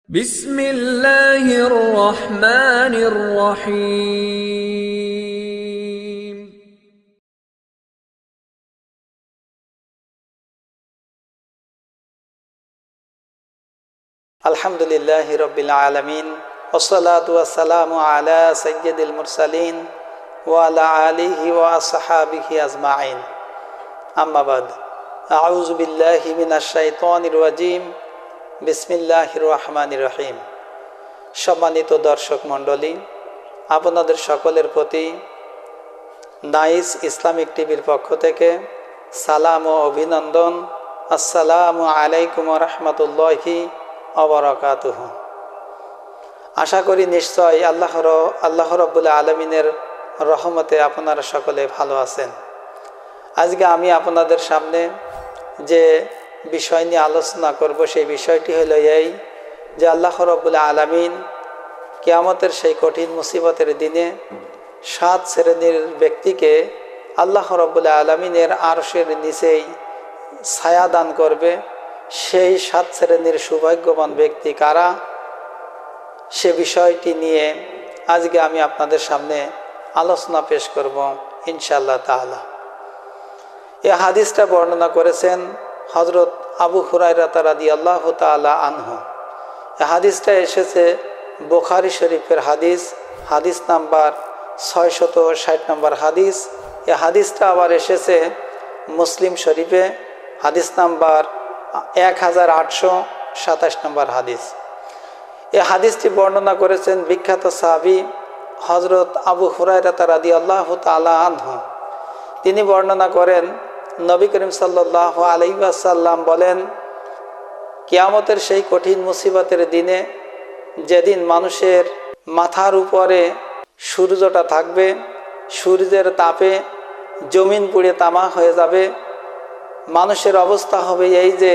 বিসমিল্লাহির রহমানির রহিম। আলহামদুলিল্লাহি রাব্বিল আলামিন ওয়াসসালাতু ওয়াসসালামু আলা সাইয়্যিদিল মুরসালিন ওয়া আলা আলিহি ওয়া আসহাবিহি আজমাইন। আম্মা বাদ। আউযু বিল্লাহি মিনাশ শাইতানির রাজিম। বিসমিল্লাহির রহমানির রহিম। সম্মানিত দর্শক মণ্ডলী, আপনাদের সকলের প্রতি নাইস ইসলামিক টিভির পক্ষ থেকে সালাম ও অভিনন্দন। আসসালামু আলাইকুম ওয়া রাহমাতুল্লাহি ওয়া বারাকাতুহু। আশা করি নিশ্চয় আল্লাহ রাব্বুল আলামিনের রহমতে আপনারা সকলে ভালো আছেন। আজকে আমি আপনাদের সামনে যে বিষয় নিয়ে আলোচনা করব সেই বিষয়টি হলো এই যে আল্লাহ রাব্বুল আলামিন কিয়ামতের সেই কঠিন মুসিবতের দিনে 7 শ্রেণীর ব্যক্তিকে আল্লাহ রাব্বুল আলামিনের আরশের নিচেই ছায়া দান করবে। সেই 7 শ্রেণীর সৌভাগ্যবান ব্যক্তি কারা, সে বিষয়টি নিয়ে আজকে আমি আপনাদের সামনে আলোচনা পেশ করব ইনশাআল্লাহ তাআলা। এই হাদিসটা বর্ণনা করেছেন হযরত আবু হুরায়রা রাদিয়াল্লাহু তাআলা আনহু। এই হাদিসটা এসেছে বুখারী শরীফের হাদিস, হাদিস নাম্বার 660 নম্বর হাদিস। এই হাদিসটা আবার এসেছে মুসলিম শরীফে, হাদিস নাম্বার 1827 নম্বর হাদিস। এই হাদিসটি বর্ণনা করেছেন বিখ্যাত সাহাবী হযরত আবু হুরায়রা রাদিয়াল্লাহু তাআলা আনহু। তিনি বর্ণনা করেন, নবী করিম সাল্লাল্লাহু আলাইহি ওয়াসাল্লাম বলেন, কিয়ামতের সেই কঠিন মুসিবতের দিনে যেদিন মানুষের মাথার উপরে সূর্যটা থাকবে, সূর্যের তাপে জমিন পুড়ে তামা হয়ে যাবে। মানুষের অবস্থা হবে এই যে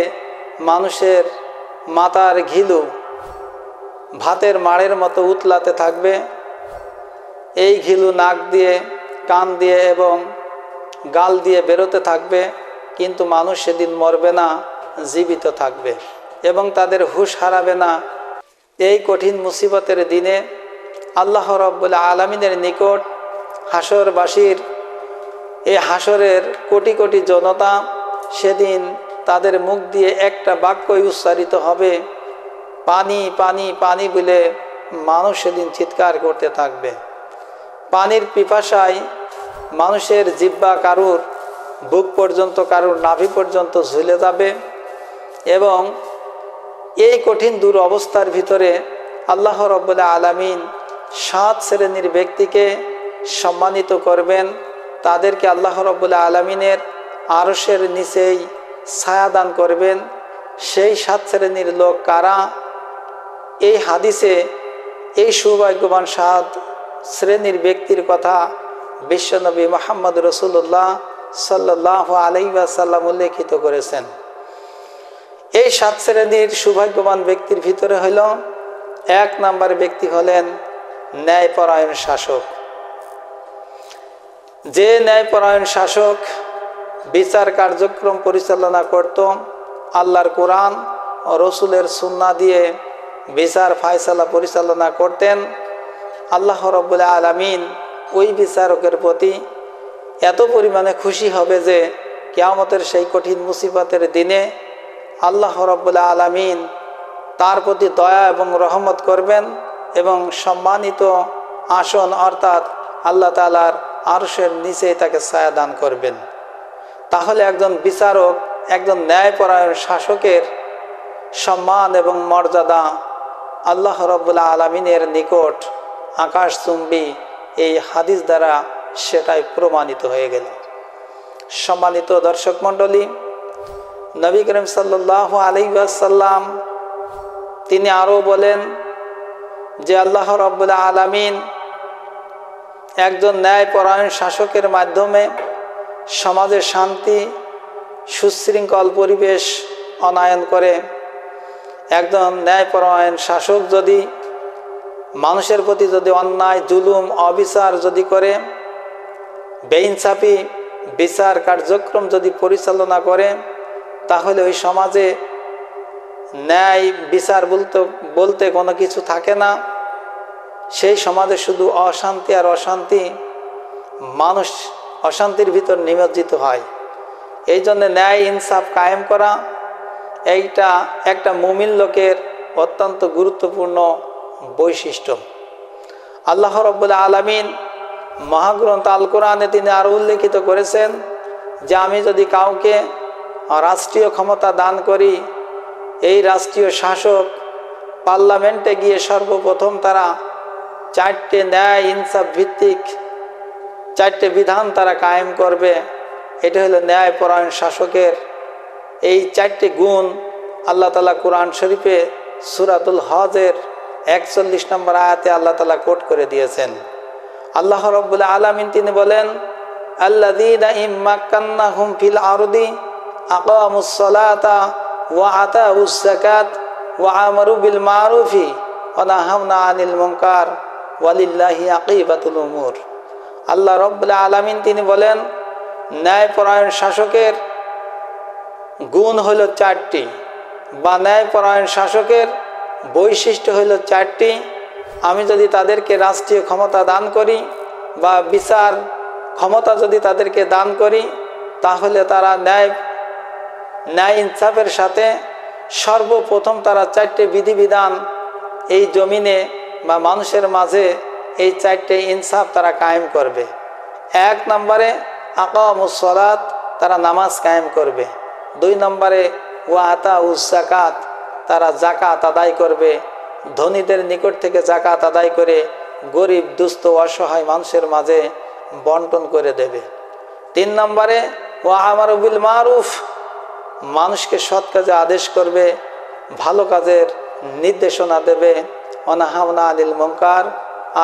মানুষের মাথার ঘিলু ভাতের মাড়ের মতো উতলাতে থাকবে। এই ঘিলু নাক দিয়ে, কান দিয়ে এবং গাল দিয়ে বেরোতে থাকবে, কিন্তু মানুষ সেদিন মরবে না, জীবিত থাকবে এবং তাদের হুঁশ হারাবে না। এই কঠিন মুসিবতের দিনে আল্লাহ রাব্বুল আলামিনের নিকট হাসরবাসীর এই হাসরের কোটি কোটি জনতা সেদিন তাদের মুখ দিয়ে একটা বাক্যই উচ্চারিত হবে, পানি পানি পানি বলে মানুষ সেদিন চিৎকার করতে থাকবে। পানির পিপাসায় মানুষের জিহ্বা কারুর বুক পর্যন্ত, কারুর নাভি পর্যন্ত ঝুলে যাবে এবং এই কঠিন দূর অবস্থার ভিতরে আল্লাহ রাব্বুল আলামিন 7 শ্রেণীর ব্যক্তিকে সম্মানিত করবেন। তাদেরকে আল্লাহ রাব্বুল আলামিনের আরশের নিচেই ছায়া দান করবেন। সেই 7 শ্রেণীর লোক কারা? এই হাদিসে এই সৌভাগ্যবান 7 শ্রেণীর ব্যক্তির কথা বিশ্বনবী মুহাম্মদ রাসূলুল্লাহ সাল্লাল্লাহু আলাইহি ওয়াসাল্লাম উল্লেখিত করেছেন। এই 7 শ্রেণীর সৌভাগ্যবান ব্যক্তির ভিতরে হল 1 নম্বর ব্যক্তি হলেন ন্যায়পরায়ণ শাসক। যে ন্যায়পরায়ণ শাসক বিচার কার্যক্রম পরিচালনা করত, আল্লাহর কোরআন ও রসুলের সুন্নাহ দিয়ে বিচার ফায়সালা পরিচালনা করতেন, আল্লাহ রাব্বুল আলামিন ওই বিচারকের প্রতি এত পরিমাণে খুশি হবে যে কিয়ামতের সেই কঠিন মুসিবতের দিনে আল্লাহ রাব্বুল আলামিন তার প্রতি দয়া এবং রহমত করবেন এবং সম্মানিত আসন অর্থাৎ আল্লাহ তাআলার আরশের নিচে তাকে ছায়া দান করবেন। তাহলে একজন বিচারক, একজন ন্যায়পরায়ণ শাসকের সম্মান এবং মর্যাদা আল্লাহ রাব্বুল আলামিনের নিকট আকাশচুম্বী এই হাদিস দ্বারা সেটাই প্রমাণিত হয়ে গেল। সম্মানিত দর্শক মণ্ডলী, নবী করিম সাল্লাল্লাহু আলাইহি ওয়াসাল্লাম তিনি আরও বলেন যে আল্লাহ রাব্বুল আলামিন একজন ন্যায়পরায়ণ শাসকের মাধ্যমে সমাজে শান্তি, সুশৃঙ্খল পরিবেশ অনায়ন করে। একজন ন্যায়পরায়ণ শাসক যদি মানুষের প্রতি যদি অন্যায়, জুলুম, অবিচার যদি করে, বেইনসাফি বিচার কার্যক্রম যদি পরিচালনা করে, তাহলে ওই সমাজে ন্যায় বিচার বলতে কোনো কিছু থাকে না, সেই সমাজে শুধু অশান্তি আর অশান্তি, মানুষ অশান্তির ভিতর নিমজ্জিত হয়। এই জন্য ন্যায় ইনসাফ কায়েম করা এইটা একটা মুমিন লোকের অত্যন্ত গুরুত্বপূর্ণ বৈশিষ্ট্য। আল্লাহ রাব্বুল আলামিন মহাগ্রন্থ আল কোরআনে তিনি আরও উল্লেখিত করেছেন যে আমি যদি কাউকে রাষ্ট্রীয় ক্ষমতা দান করি, এই রাষ্ট্রীয় শাসক পার্লামেন্টে গিয়ে সর্বপ্রথম তারা 4টে ন্যায় ইনসাফ ভিত্তিক 4টে বিধান তারা কায়েম করবে। এটা হলো ন্যায়পরায়ণ শাসকের এই 4টে গুণ আল্লাহ তাআলা কোরআন শরীফে সূরাতুল হজের 41 নম্বর আয়াতে আল্লাহ তাআলা কোট করে দিয়েছেন। আল্লাহ রাব্বুল আলামিন তিনি বলেন, আল্লাযীনা ইম্মাক্কান্নাহুম ফিল আরদি আকামুস সালাতা ওয়া আতাউস যাকাত ওয়া আমারু বিল মারুফি ওয়া নাহাউনা আনিল মুনকার ওয়ালিল্লাহি আকিবাতুল উমুর। আল্লাহ রাব্বুল আলামিন তিনি বলেন, ন্যায়পরায়ণ শাসকের গুণ হলো 4টি, বা ন্যায়পরায়ণ শাসকের বৈশিষ্ট্য হলো 4টি। আমি যদি তাদেরকে রাষ্ট্রীয় ক্ষমতা দান করি বা বিচার ক্ষমতা যদি তাদেরকে দান করি, তাহলে তারা ন্যায় ইনসাফের সাথে সর্বপ্রথম তারা 4টে বিধিবিধান এই জমিনে বা মানুষের মাঝে এই 4টে ইনসাফ তারা কায়েম করবে। 1 নম্বরে আকামুস সালাত, তারা নামাজ কায়েম করবে। 2 নম্বরে ওয়া আতাউস যাকাত, তারা যাকাত আদায় করবে, ধনীদের নিকট থেকে যাকাত আদায় করে গরিব দুস্থ অসহায় মানুষের মাঝে বন্টন করে দেবে। 3 নম্বরে ওয়া আমারু বিল মারুফ, মানুষকে সৎ কাজে আদেশ করবে, ভালো কাজের নির্দেশনা দেবে। অনাহাউনা আনিল মুনকার,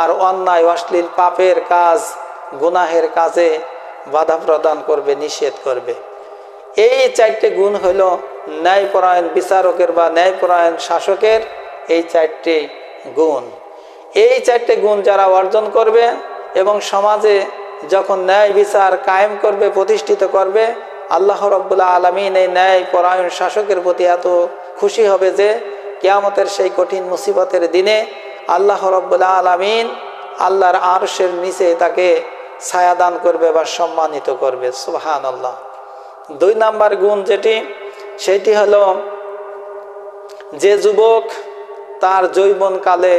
আর অন্যায় অশ্লীল পাপের কাজ গুনাহের কাজে বাধা প্রদান করবে, নিষেধ করবে। এই 4টে গুণ হইল ন্যায়পরায়ণ বিচারকের বা ন্যায়পরায়ণ শাসকের এই 4টে গুণ। এই 4টে গুণ যারা অর্জন করবে এবং সমাজে যখন ন্যায় বিচার কায়েম করবে, প্রতিষ্ঠিত করবে, আল্লাহ রাব্বুল আলামিন এই ন্যায়পরায়ণ শাসকের প্রতি এত খুশি হবে যে কিয়ামতের সেই কঠিন মুসিবতের দিনে আল্লাহ রাব্বুল আলামিন আল্লাহর আরশের নিচে তাকে ছায়াদান করবে বা সম্মানিত করবে। সুবহানাল্লাহ। 2 নম্বর গুণ সেটি হলো যে যুবক তার যৌবনকালে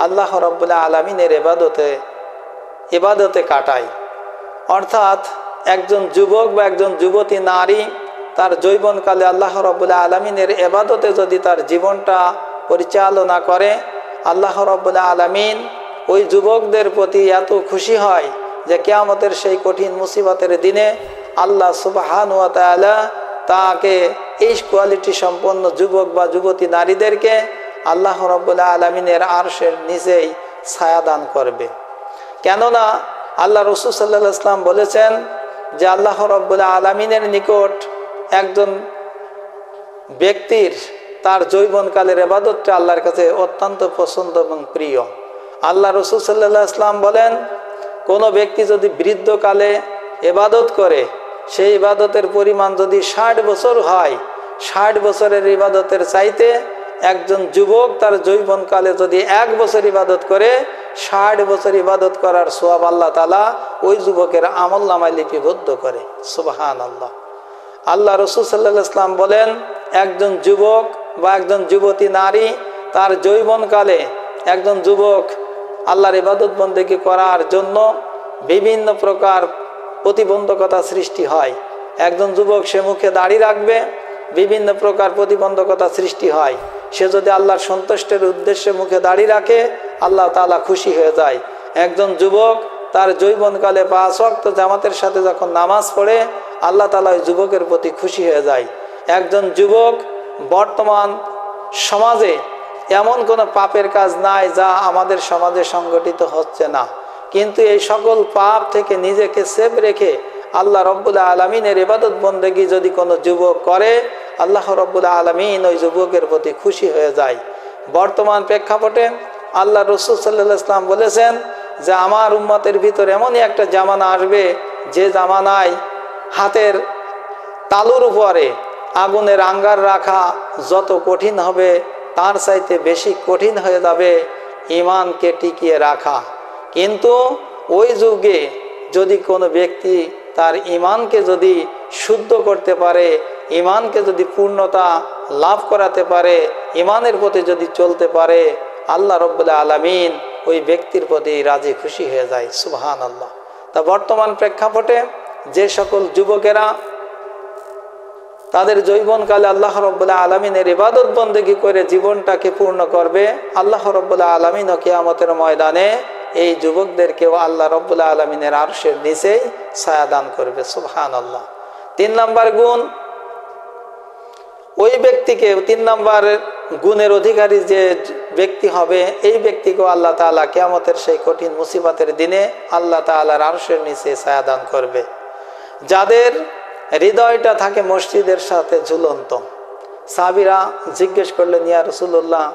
আল্লাহ রাব্বুল আলামিনের ইবাদতে কাটায়, অর্থাৎ একজন যুবক বা একজন যুবতী নারী তার যৌবনকালে আল্লাহ রাব্বুল আলামিনের ইবাদতে যদি তার জীবনটা পরিচালনা করে, আল্লাহ রাব্বুল আলামিন ওই যুবকদের প্রতি এত খুশি হয় যে কিয়ামতের সেই কঠিন মুসিবতের দিনে আল্লাহ সুবহানাহু ওয়া তাআলা তাকে এই কোয়ালিটি সম্পন্ন যুবক বা যুবতী নারীদেরকে আল্লাহ রাব্বুল আলামিনের আরশের নিচেই ছায়া দান করবে। কেননা আল্লাহ রাসূল সাল্লাল্লাহু আলাইহি ওয়াসাল্লাম বলেছেন যে আল্লাহ রাব্বুল আলামিনের নিকট একজন ব্যক্তির তার যৌবনকালের ইবাদতটা আল্লাহর কাছে অত্যন্ত পছন্দ এবং প্রিয়। আল্লাহ রাসূল সাল্লাল্লাহু আলাইহি ওয়াসাল্লাম বলেন, কোনো ব্যক্তি যদি বৃদ্ধকালে ইবাদত করে, সেই ইবাদতের পরিমাণ যদি 60 বছর হয়, 60 বছরের ইবাদতের চাইতে একজন যুবক তার যৌবনকালে যদি 1 বছর ইবাদত করে, 60 বছর ইবাদত করার সওয়াব আল্লাহ তাআলা ওই যুবকের আমলনামায় লিপিবদ্ধ করে। সুবহানাল্লাহ। আল্লাহ রাসূল সাল্লাল্লাহু আলাইহি ওয়াসাল্লাম বলেন, একজন যুবক বা একজন যুবতী নারী তার যৌবনকালে, একজন যুবক আল্লাহর ইবাদত বন্দেগী করার জন্য বিভিন্ন প্রকার প্রতিবন্ধকতা সৃষ্টি হয়। একজন যুবক সে মুখে দাড়ি রাখবে, বিভিন্ন প্রকার প্রতিবন্ধকতা সৃষ্টি হয়। সে যদি আল্লাহর সন্তুষ্টের উদ্দেশ্যে মুখে দাড়ি রাখে, আল্লাহ তাআলা খুশি হয়ে যায়। একজন যুবক তার যৌবনকালে 5 ওয়াক্ত জামাতের সাথে যখন নামাজ পড়ে, আল্লাহ তাআলা ওই যুবকের প্রতি খুশি হয়ে যায়। একজন যুবক, বর্তমান সমাজে এমন কোনো পাপের কাজ নাই যা আমাদের সমাজে সংগঠিত হচ্ছে না, কিন্তু এই সকল পাপ থেকে নিজেকে সেভ রেখে আল্লাহ রাব্বুল আলামিনের ইবাদত বন্দেগী যদি কোনো যুবক করে, আল্লাহ রাব্বুল আলামিন ওই যুবকের প্রতি খুশি হয়ে যায়। বর্তমান প্রেক্ষাপটে আল্লাহ রাসূল সাল্লাল্লাহু আলাইহি ওয়াসাল্লাম বলেছেন যে আমার উম্মতের ভিতর এমনই একটা জামানা আসবে যে জামানায় হাতের তালুর উপরে আগুনের আঙ্গার রাখা যত কঠিন হবে তার চাইতে বেশি কঠিন হয়ে যাবে ঈমানকে টিকিয়ে রাখা। কিন্তু ওই যুগে যদি কোনো ব্যক্তি তার ঈমানকে যদি শুদ্ধ করতে পারে, ঈমানকে যদি পূর্ণতা লাভ করাতে পারে, ঈমানের প্রতি যদি চলতে পারে, আল্লাহ রাব্বুল আলামিন ওই ব্যক্তির প্রতি রাজি খুশি হয়ে যায়। সুবহানাল্লাহ। তা বর্তমান প্রেক্ষাপটে যে সকল যুবকেরা তাদের যৌবনকালে আল্লাহ রাব্বুল আলামিনের ইবাদত বন্দেগী করে জীবনটাকে পূর্ণ করবে, আল্লাহ রাব্বুল আলামিন ও কিয়ামতের ময়দানে এই যুবকদেরকেও আল্লাহ রাব্বুল আলামিনের আরশের নিচেই ছায়া দান করবে। সুবহানাল্লাহ। 3 নম্বর গুণ, ওই ব্যক্তিকে 3 নম্বর গুণের অধিকারী যে ব্যক্তি হবে, এই ব্যক্তিকেও আল্লাহ তাআলা কিয়ামতের সেই কঠিন মুসিবতের দিনে আল্লাহ তাআলার আরশের নিচে ছায়া দান করবে। যাদের হৃদয়টা থাকে মসজিদের সাথে ঝুলন্ত। সাহাবীরা জিজ্ঞেস করলেন, ইয়া রাসূলুল্লাহ,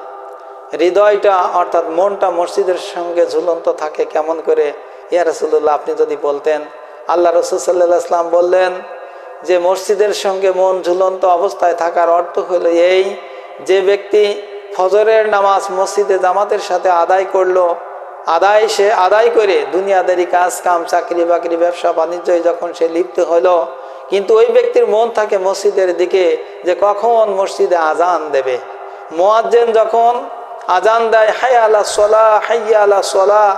হৃদয়টা অর্থাৎ মনটা মসজিদের সঙ্গে ঝুলন্ত থাকে কেমন করে? ইয়া রাসূলুল্লাহ, আপনি যদি বলতেন। আল্লাহ রাসূল সাল্লাল্লাহু আলাইহি ওয়াসাল্লাম বললেন যে মসজিদের সঙ্গে মন ঝুলন্ত অবস্থায় থাকার অর্থ হলো এই, যে ব্যক্তি ফজরের নামাজ মসজিদে জামাতের সাথে আদায় করলো, সে আদায় করে দুনিয়াদারি কাজ কাম, চাকরি বাকরি, ব্যবসা বাণিজ্যে যখন সে লিপ্ত হলো, কিন্তু ওই ব্যক্তির মন থাকে মসজিদের দিকে যে কখন মসজিদে আজান দেবে। মুয়াজ্জিন যখন আজান দেয়, হাইয়া আলা সলাহ, হাইয়া আলা সলাহ,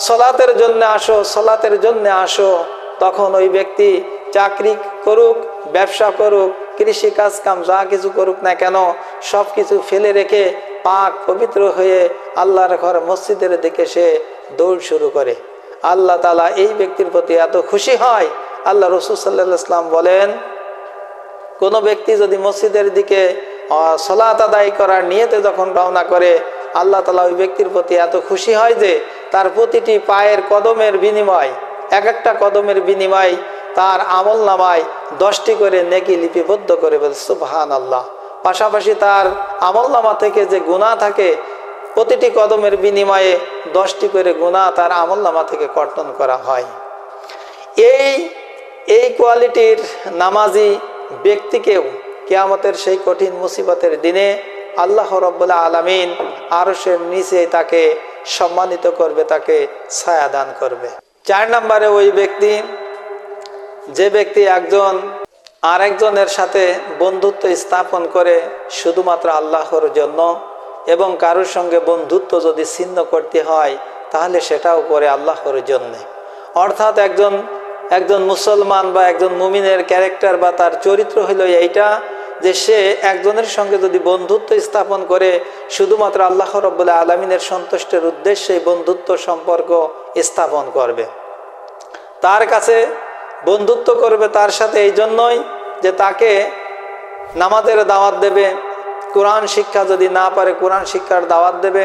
সলাতের জন্য আসো, সলাতের জন্য আসো, তখন ওই ব্যক্তি চাকরি করুক, ব্যবসা করুক, কৃষি কাজ কাম যা কিছু করুক না কেন, সব কিছু ফেলে রেখে পাক পবিত্র হয়ে আল্লাহর ঘর মসজিদের দিকে সে দৌড় শুরু করে। আল্লাহ তাআলা এই ব্যক্তির প্রতি এত খুশি হয়। আল্লাহ রাসূল সাল্লাল্লাহু আলাইহি ওয়াসাল্লাম বলেন, কোনো ব্যক্তি যদি মসজিদের দিকে সালাত আদায় করার নিয়তে যখন রওনা করে, আল্লাহ তাআলা ওই ব্যক্তির প্রতি এত খুশি হয় যে তার প্রতিটি পায়ের কদমের বিনিময়, এক একটা কদমের বিনিময় তার আমলনামায় 10টি করে নেকি লিপিবদ্ধ করে বলে। সুবহানাল্লাহ। পাশাপাশি তার আমলনামা থেকে যে গুনাহ থাকে, প্রতিটি কদমের বিনিময়ে 10টি করে গুনাহ তার আমলনামা থেকে কর্তন করা হয়। এই কোয়ালিটির নামাজি ব্যক্তিকেও কিয়ামতের সেই কঠিন মুসিবতের দিনে আল্লাহ রাব্বুল আলামিন আরশের নিচে তাকে সম্মানিত করবে, তাকে ছায়া দান করবে। 4 নম্বরে ওই ব্যক্তি, যে ব্যক্তি একজন আরেকজনের সাথে বন্ধুত্ব স্থাপন করে শুধুমাত্র আল্লাহর জন্য, এবং কারোর সঙ্গে বন্ধুত্ব যদি ছিন্ন করতে হয় তাহলে সেটাও করে আল্লাহর জন্য। অর্থাৎ একজন মুসলমান বা একজন মুমিনের ক্যারেক্টার বা তার চরিত্র হলো এইটা, যে সে একজনের সঙ্গে যদি বন্ধুত্ব স্থাপন করে শুধুমাত্র আল্লাহ রাব্বুল আলামিনের সন্তুষ্টির উদ্দেশ্যে বন্ধুত্ব সম্পর্ক স্থাপন করবে। তার কাছে বন্ধুত্ব করবে তার সাথে এই জন্যই যে তাকে নামাজের দাওয়াত দেবে, কোরআন শিক্ষা যদি না পারে কোরআন শিক্ষার দাওয়াত দেবে,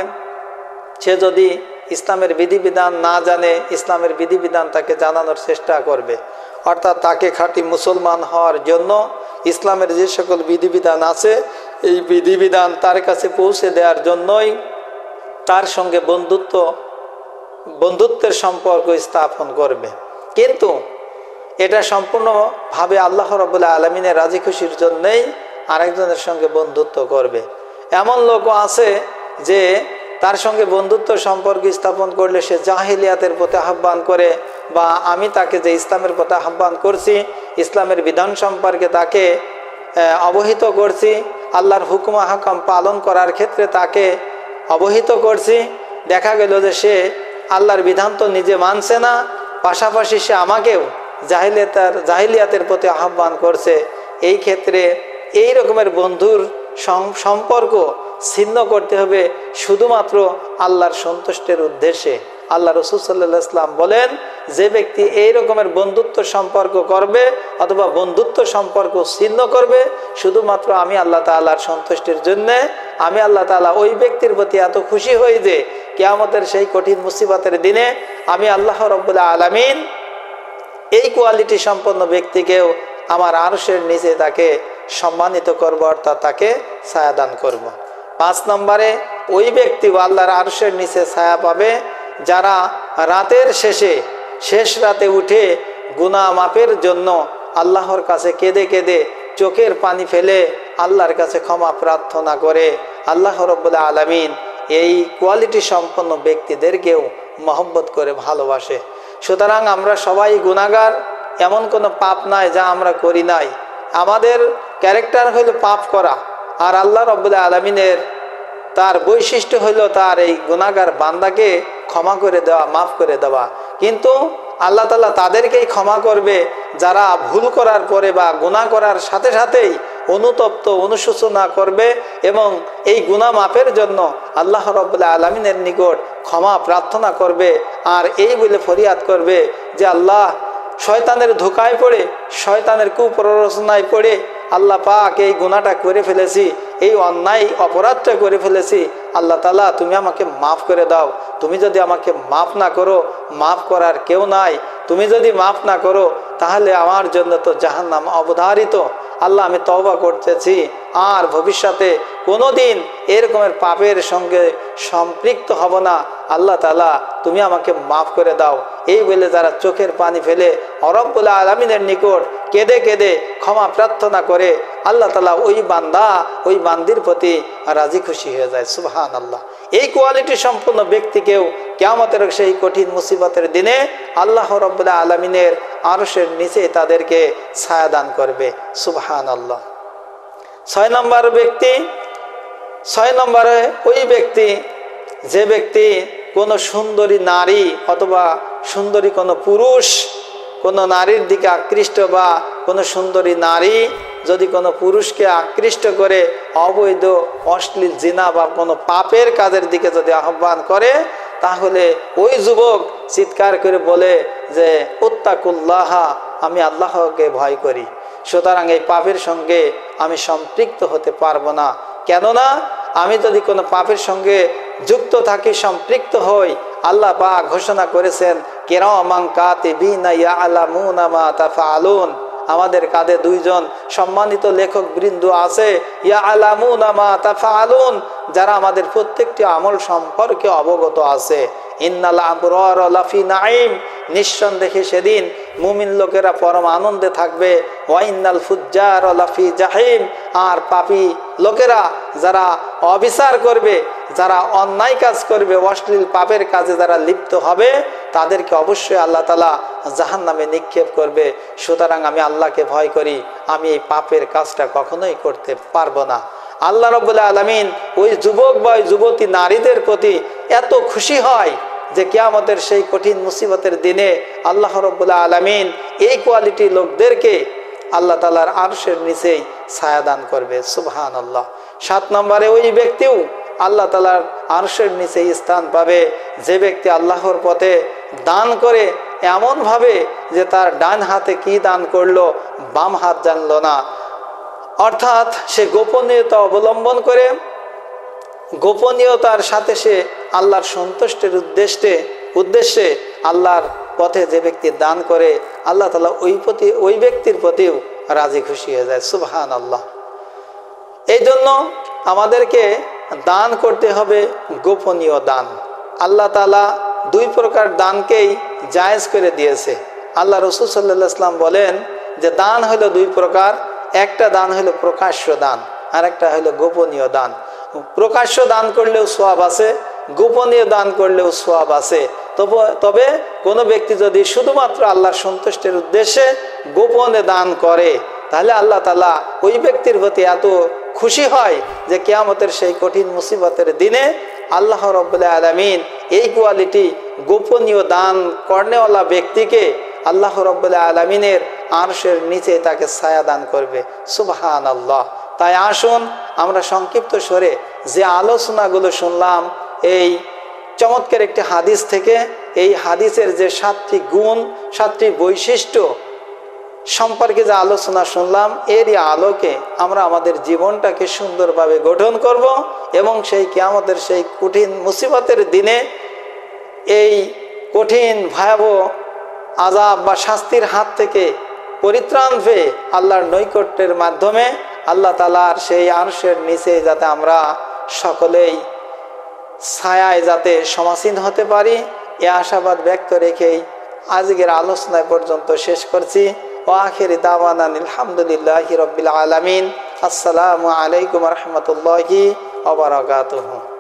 সে যদি ইসলামের বিধিবিধান না জানে ইসলামের বিধিবিধান তাকে জানানোর চেষ্টা করবে। অর্থাৎ তাকে খাঁটি মুসলমান হওয়ার জন্য ইসলামের যে সকল বিধিবিধান আছে এই বিধিবিধান তার কাছে পৌঁছে দেওয়ার জন্যই তার সঙ্গে বন্ধুত্বের সম্পর্ক স্থাপন করবে। কিন্তু এটা সম্পূর্ণভাবে আল্লাহ রাব্বুল আলামিনের রাজি খুশির জন্যই আরেকজনের সঙ্গে বন্ধুত্ব করবে। এমন লোকও আছে যে তার সঙ্গে বন্ধুত্ব সম্পর্ক স্থাপন করলে সে জাহিলিয়াতের প্রতি আহ্বান করে, বা আমি তাকে যে ইসলামের প্রতি আহ্বান করছি, ইসলামের বিধান সম্পর্কে তাকে অবহিত করছি, আল্লাহর হুকুম আহকাম পালন করার ক্ষেত্রে তাকে অবহিত করছি, দেখা গেল যে সে আল্লাহর বিধান তো নিজে মানছে না, পাশাপাশি সে আমাকেও জাহিলিয়াতের প্রতি আহ্বান করছে। এই ক্ষেত্রে এই রকমের বন্ধুর সম্পর্ক ছিন্ন করতে হবে শুধুমাত্র আল্লাহর সন্তুষ্টির উদ্দেশ্যে। আল্লাহ রাসূল সাল্লাল্লাহু আলাইহি ওয়াসাল্লাম বলেন, যে ব্যক্তি এই রকমের বন্ধুত্ব সম্পর্ক করবে অথবা বন্ধুত্ব সম্পর্ক ছিন্ন করবে শুধুমাত্র আমি আল্লাহ তাআলার সন্তুষ্টির জন্য, আমি আল্লাহ তাআলা ওই ব্যক্তির প্রতি এত খুশি হই যে কিয়ামতের সেই কঠিন মুসিবতের দিনে আমি আল্লাহ রাব্বুল আলামিন এই কোয়ালিটি সম্পন্ন ব্যক্তিকেও আমার আরশের নিচে তাকে সম্মানিত করব, অর্থাৎ তাকে ছায়া দান করব। 5 নম্বরে ওই ব্যক্তি আল্লাহর আরশের নিচে ছায়া পাবে যারা রাতের শেষ রাতে উঠে গুনাহ মাফের জন্য আল্লাহর কাছে কেঁদে কেঁদে চোখের পানি ফেলে আল্লাহর কাছে ক্ষমা প্রার্থনা করে আল্লাহ রাব্বুল আলামিন এই কোয়ালিটি সম্পন্ন ব্যক্তিদেরকেও মহব্বত করে ভালোবাসে। সুতরাং আমরা সবাই গুনাহগার, এমন কোনো পাপ নাই যা আমরা করি নাই। আমাদের ক্যারেক্টার হলো পাপ করা, আর আল্লাহ রাব্বুল আলামিনের তার বৈশিষ্ট্য হলো তার এই গুনাহগার বান্দাকে ক্ষমা করে দেওয়া, মাফ করে দেওয়া। কিন্তু আল্লাহ তাআলা তাদেরকেই ক্ষমা করবে যারা ভুল করার পরে বা গুনাহ করার সাথে সাথেই অনুতপ্ত, অনুশোচনা করবে এবং এই গুনাহ মাফের জন্য আল্লাহ রাব্বুল আলামিনের নিকট ক্ষমা প্রার্থনা করবে। আর এই বলে ফরিয়াদ করবে যে আল্লাহ, শয়তানের ধোঁকায় পড়ে, শয়তানের কুপ্ররোচনায় পড়ে আল্লাহ পাক এই গুনাহটা করে ফেলেছি, এই অন্যায় অপরাধটা করে ফেলেছি। আল্লাহ তাআলা তুমি আমাকে মাফ করে দাও। তুমি যদি আমাকে মাফ না করো, মাফ করার কেউ নাই। তুমি যদি মাফ না করো তাহলে আমার জন্য তো জাহান্নাম অবধারিত। আল্লাহ, আমি তওবা করতেছি, আর ভবিষ্যতে কোনো দিন এরকমের পাপের সঙ্গে সম্পৃক্ত হব না। আল্লাহ তাআলা তুমি আমাকে মাফ করে দাও। এই বলে যারা চোখের পানি ফেলে রব্বুল আলামিনের নিকট কেঁদে কেঁদে ক্ষমা প্রার্থনা করে, আল্লাহ তাআলা ওই বান্দা, ওই বান্দির প্রতি রাজি খুশি হয়ে যায়। সুবহানাল্লাহ। এই কোয়ালিটি সম্পন্ন ব্যক্তিকেও কিয়ামতের সেই কঠিন মুসিবতের দিনে আল্লাহ রাব্বুল আলামিনের আরশের নিচে তাদেরকে ছায়া দান করবে। সুবহানাল্লাহ। 6 নম্বরে ওই ব্যক্তি, যে ব্যক্তি কোনো সুন্দরী নারী অথবা সুন্দরী কোনো পুরুষ, কোনো নারীর দিকে আকৃষ্ট, বা কোনো সুন্দরী নারী যদি কোনো পুরুষকে আকৃষ্ট করে অবৈধ অশ্লীল জিনা বা কোনো পাপের কাজের দিকে যদি আহ্বান করে, তাহলে ওই যুবক চিৎকার করে বলে যে উত্তাকুল্লাহ, আমি আল্লাহকে ভয় করি, সুতরাং এই পাপের সঙ্গে আমি সম্পৃক্ত হতে পারবো না। কেননা আমি যদি কোনো পাপের সঙ্গে যুক্ত থাকি, সম্পৃক্ত হই, আল্লাহ পাক ঘোষণা করেছেন কিরামান কাতিবিনা ইয়ালামুনা মা তাফআলুন। আমাদের কাঁধে 2 জন সম্মানিত লেখক বৃন্দ আছে, ইয়ালামুনা মা তাফআলুন, যারা আমাদের প্রত্যেকটি আমল সম্পর্কে অবগত আছে। ইন্নাল আবরার লাফি নাঈম, নিঃসন্দেহে সেদিন মুমিন লোকেরা পরম আনন্দে থাকবে। ওয়া ইন্নাল ফুজ্জার লাফি জাহিম, আর পাপী লোকেরা যারা অবিচার করবে, যারা অন্যায় কাজ করবে, অশ্লীল পাপের কাজে যারা লিপ্ত হবে, তাদেরকে অবশ্যই আল্লাহ তাআলা জাহান্নামে নিক্ষেপ করবে। সুতরাং আমি আল্লাহকে ভয় করি, আমি এই পাপের কাজটা কখনোই করতে পারবো না। আল্লাহ রাব্বুল আলামিন ওই যুবক বা ওই যুবতী নারীদের প্রতি এত খুশি হয় যে কিয়ামতের সেই কঠিন মুসিবতের দিনে আল্লাহ রাব্বুল আলামিন এই কোয়ালিটি লোকদেরকে আল্লাহ তাআলার আরশের নিচেই ছায়া দান করবে। সুবহানাল্লাহ। 7 নম্বরে ওই ব্যক্তিও আল্লাহ তাআলার আরশের নিচেই স্থান পাবে, যে ব্যক্তি আল্লাহর পথে দান করে এমনভাবে যে তার ডান হাতে কি দান করলো, বাম হাত জানলো না। অর্থাৎ সে গোপনীয়তা অবলম্বন করে, গোপনীয়তার সাথে সে আল্লাহর সন্তুষ্টির উদ্দেশ্যে আল্লাহর পথে যে ব্যক্তি দান করে, আল্লাহ তাআলা ওই ব্যক্তির প্রতিও রাজি খুশি হয়ে যায়। সুবহানাল্লাহ। এই জন্য আমাদেরকে দান করতে হবে গোপনীয় দান। আল্লাহ তাআলা 2 প্রকার দানকেই জায়েজ করে দিয়েছে। আল্লাহ রাসূল সাল্লাল্লাহু আলাইহি ওয়াসাল্লাম বলেন যে দান হলো 2 প্রকার, একটা দান হলো প্রকাশ্য দান, আর একটা হলো গোপনীয় দান। প্রকাশ্য দান করলেও সওয়াব আছে, গোপনীয় দান করলেও সওয়াব আছে। তবে কোনো ব্যক্তি যদি শুধুমাত্র আল্লাহর সন্তুষ্টির উদ্দেশ্যে গোপনে দান করে, তাহলে আল্লাহ তাআলা ওই ব্যক্তির প্রতি এত খুশি হয় যে কিয়ামতের সেই কঠিন মুসিবতের দিনে আল্লাহ রাব্বুল আলামিন এই কোয়ালিটি গোপনীয় দান করনেওয়ালা ব্যক্তিকে আল্লাহ রাব্বুল আলামিনের আরশের নিচে তাকে ছায়া দান করবে। সুবহানাল্লাহ। তাই আসুন আমরা সংক্ষিপ্ত স্বরে যে আলোচনাগুলো শুনলাম এই চমৎকার একটি হাদিস থেকে, এই হাদিসের যে 7টি গুণ, 7টি বৈশিষ্ট্য সম্পর্কে যে আলোচনা শুনলাম, এরই আলোকে আমরা আমাদের জীবনটাকে সুন্দরভাবে গঠন করব এবং সেই কিয়ামতের সেই কঠিন মুসিবতের দিনে এই কঠিন ভয়াবহ আযাব বা শাস্তির হাত থেকে পরিত্রাণ পেয়ে আল্লাহর নৈকট্যের মাধ্যমে আল্লাহ তাআলার সেই আরশের নিচে যাতে আমরা সকলেই ছায়ায় যাতে সমাসীন হতে পারি, এ আশাবাদ ব্যক্ত রেখেই আজকের আলোচনা পর্যন্ত শেষ করছি। ওয়া আখিরি দাওয়ানা আলহামদুলিল্লাহি রাব্বিল আলামিন। আসসালামু আলাইকুম ওয়া রাহমাতুল্লাহি ওয়া বারাকাতুহু।